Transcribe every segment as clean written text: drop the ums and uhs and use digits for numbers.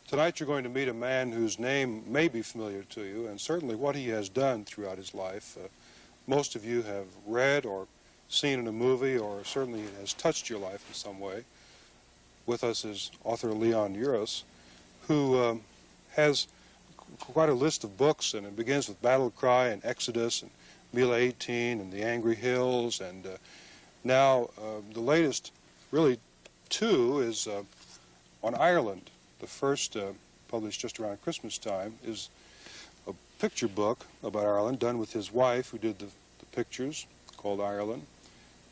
Tonight you're going to meet a man whose name may be familiar to you, and certainly what he has done throughout his life. Most of you have read or seen in a movie, or certainly it has touched your life in some way. With us is author Leon Uris, who has quite a list of books, and it begins with Battle Cry and Exodus and Mila 18 and The Angry Hills, and now the latest, really two, is on Ireland. The first, published just around Christmas time, is a picture book about Ireland done with his wife, who did the pictures, called Ireland.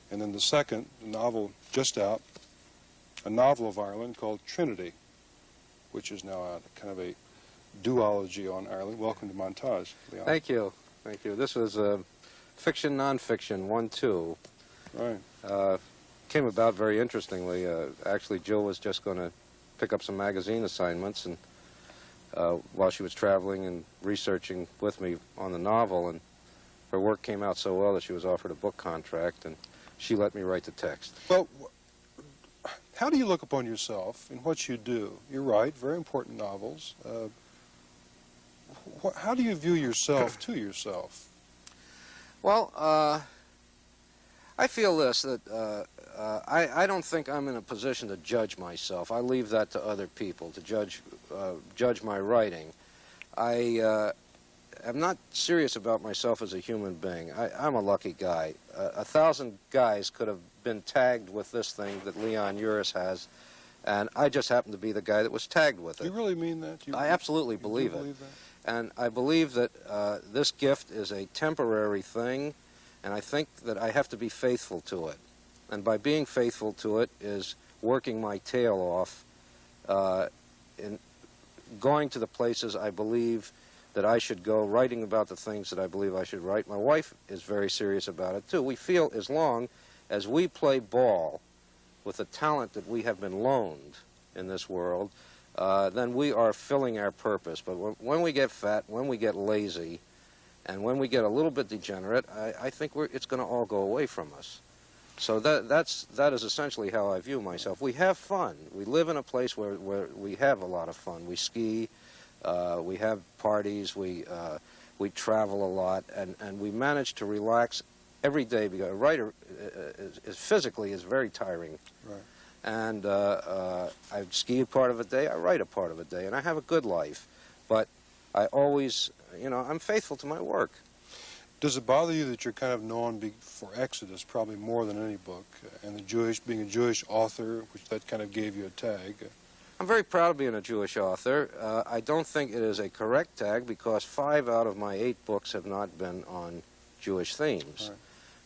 And then the second, the novel just out, a novel of Ireland called Trinity, which is now out, kind of a duology on Ireland. Welcome to Montage, Leon. Thank you. Thank you. This was fiction, nonfiction, 1-2. Right. Came about very interestingly. Actually, Jill was just going to pick up some magazine assignments, and while she was traveling and researching with me on the novel, and her work came out so well that she was offered a book contract, and she let me write the text. Well, how do you look upon yourself in what you do? You write very important novels. How do you view yourself to yourself? Well, I feel this, that I don't think I'm in a position to judge myself. I leave that to other people to judge my writing. I am not serious about myself as a human being. I'm a lucky guy. 1,000 guys could have been tagged with this thing that Leon Uris has, and I just happen to be the guy that was tagged with it. You really mean that? I absolutely believe it. And I believe that this gift is a temporary thing, and I think that I have to be faithful to it. And by being faithful to it is working my tail off in going to the places I believe that I should go, writing about the things that I believe I should write. My wife is very serious about it, too. We feel as long as we play ball with the talent that we have been loaned in this world, then we are filling our purpose. But when we get fat, when we get lazy, and when we get a little bit degenerate, I think it's going to all go away from us. So that is essentially how I view myself. We have fun. We live in a place where we have a lot of fun. We ski, we have parties, we travel a lot, and we manage to relax every day, because a writer is physically very tiring. Right. And I ski a part of a day, I write a part of a day, and I have a good life. But I always, I'm faithful to my work. Does it bother you that you're kind of known for Exodus probably more than any book, and being a Jewish author, which that kind of gave you a tag? I'm very proud of being a Jewish author. I don't think it is a correct tag, because 5 out of my 8 books have not been on Jewish themes.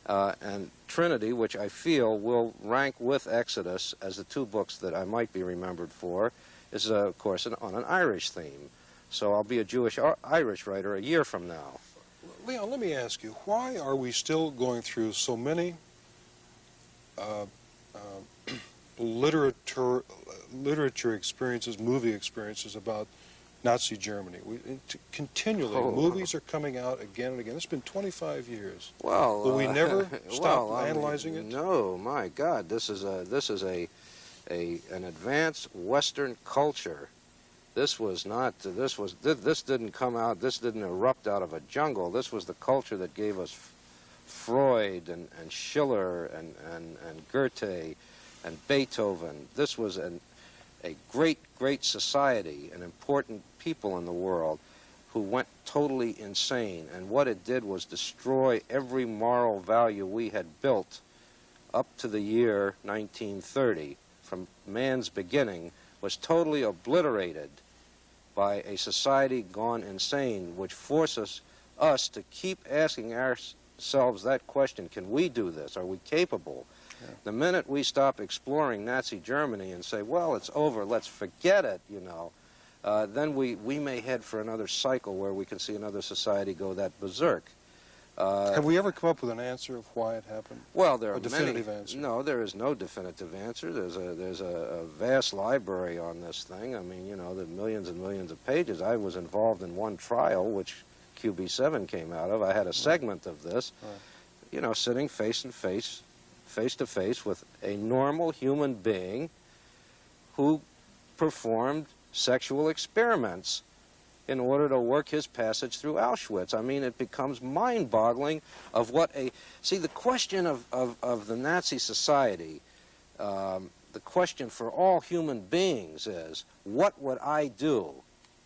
Right. And Trinity, which I feel will rank with Exodus as the 2 books that I might be remembered for, is, of course, on an Irish theme. So I'll be a Jewish-Irish writer a year from now. Leon, let me ask you, why are we still going through so many literature experiences, movie experiences about Nazi Germany? Continually, movies are coming out again and again. It's been 25 years. Well, will we never stop analyzing it? No, my God, this is an advanced Western culture. This didn't come out, this didn't erupt out of a jungle. This was the culture that gave us Freud and Schiller and Goethe and Beethoven. This was a great, great society, and important people in the world who went totally insane. And what it did was destroy every moral value we had built up to the year 1930. From man's beginning, was totally obliterated by a society gone insane, which forces us to keep asking ourselves that question: can we do this? Are we capable? Yeah. The minute we stop exploring Nazi Germany and say, well, it's over, let's forget it, then we may head for another cycle where we can see another society go that berserk. Have we ever come up with an answer of why it happened? Well, there are a definitive answer. No, there is no definitive answer. There's a vast library on this thing. I mean, the millions and millions of pages. I was involved in one trial, which QB7 came out of. I had a segment of this, sitting face to face with a normal human being who performed sexual experiments in order to work his passage through Auschwitz. I mean, it becomes mind-boggling of what a... See, the question of the Nazi society, the question for all human beings is, what would I do?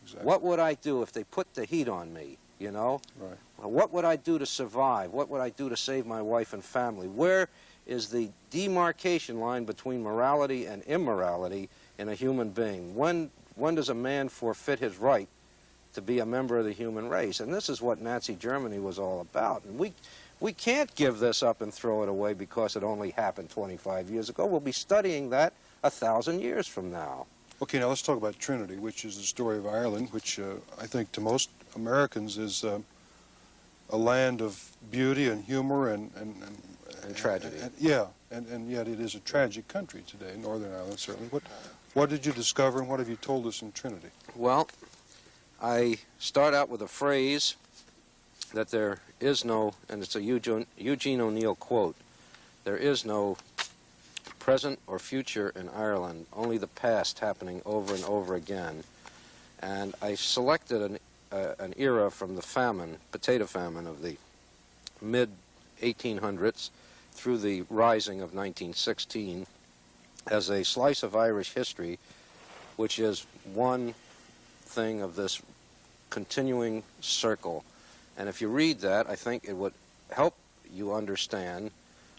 Exactly. What would I do if they put the heat on me, you know? Right. What would I do to survive? What would I do to save my wife and family? Where is the demarcation line between morality and immorality in a human being? When does a man forfeit his right to be a member of the human race? And this is what Nazi Germany was all about. And we can't give this up and throw it away because it only happened 25 years ago. We'll be studying that 1,000 years from now. Okay, now let's talk about Trinity, which is the story of Ireland, which I think to most Americans is a land of beauty and humor and tragedy. And yet it is a tragic country today, Northern Ireland certainly. What did you discover and what have you told us in Trinity? Well, I start out with a phrase that there is no, and it's a Eugene O'Neill quote, there is no present or future in Ireland, only the past happening over and over again. And I selected an era from the famine, potato famine of the mid-1800s through the rising of 1916 as a slice of Irish history, which is one thing of this continuing circle. And if you read that, I think it would help you understand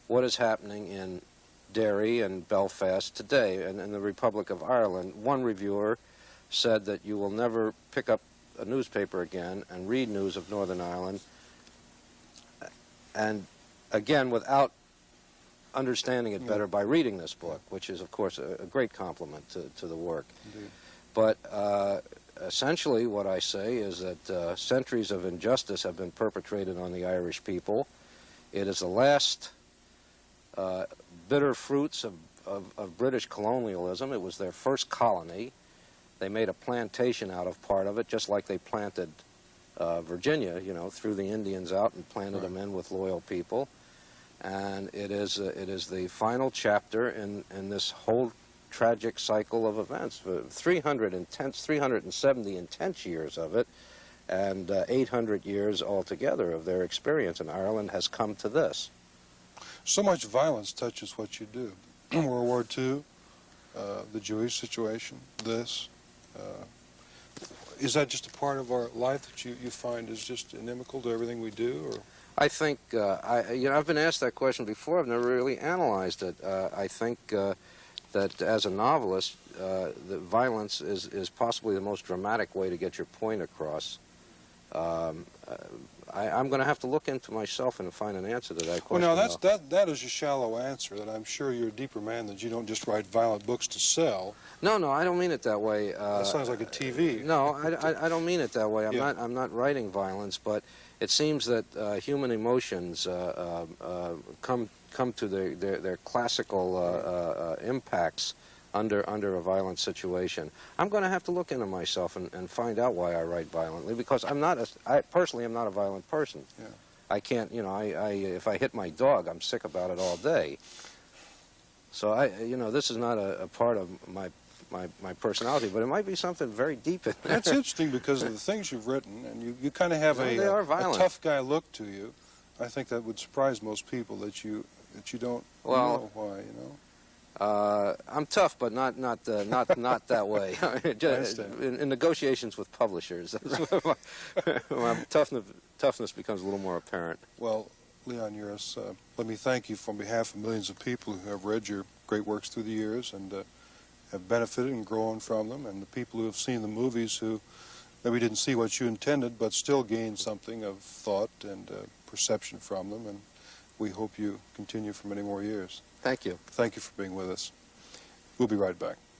what is happening in Derry and Belfast today and in the Republic of Ireland. One reviewer said that you will never pick up a newspaper again and read news of Northern Ireland, and again without understanding it better by reading this book, which is of course a great compliment to the work. Indeed. But essentially what I say is that centuries of injustice have been perpetrated on the Irish people. It is the last bitter fruits of British colonialism. It was their first colony. They made a plantation out of part of it, just like they planted Virginia, you know, threw the Indians out and planted them in with loyal people. And it is the final chapter in this whole tragic cycle of events. 370 intense years of it, and 800 years altogether of their experience in Ireland has come to this. So much violence touches what you do. World War II, the Jewish situation, this. Is that just a part of our life that you find is just inimical to everything we do? Or? I think, I've been asked that question before. I've never really analyzed it. I think that as a novelist, the violence is possibly the most dramatic way to get your point across. I'm going to have to look into myself and find an answer to that question. Well, now that is a shallow answer. That I'm sure you're a deeper man that you don't just write violent books to sell. No, I don't mean it that way. That sounds like a TV. No, I don't mean it that way. I'm not writing violence, but it seems that human emotions come to their classical impacts under a violent situation. I'm going to have to look into myself and find out why I write violently, because I personally am not a violent person. Yeah. I can't, if I hit my dog, I'm sick about it all day. So this is not a part of my personality, but it might be something very deep in there. That's interesting because of the things you've written, and you kind of have a tough guy look to you. I think that would surprise most people that you don't know why, I'm tough, but not that way. In negotiations with publishers, my toughness becomes a little more apparent. Well, Leon Uris, let me thank you on behalf of millions of people who have read your great works through the years and have benefited and grown from them, and the people who have seen the movies who maybe didn't see what you intended but still gained something of thought and perception from them, and we hope you continue for many more years. Thank you. Thank you for being with us. We'll be right back.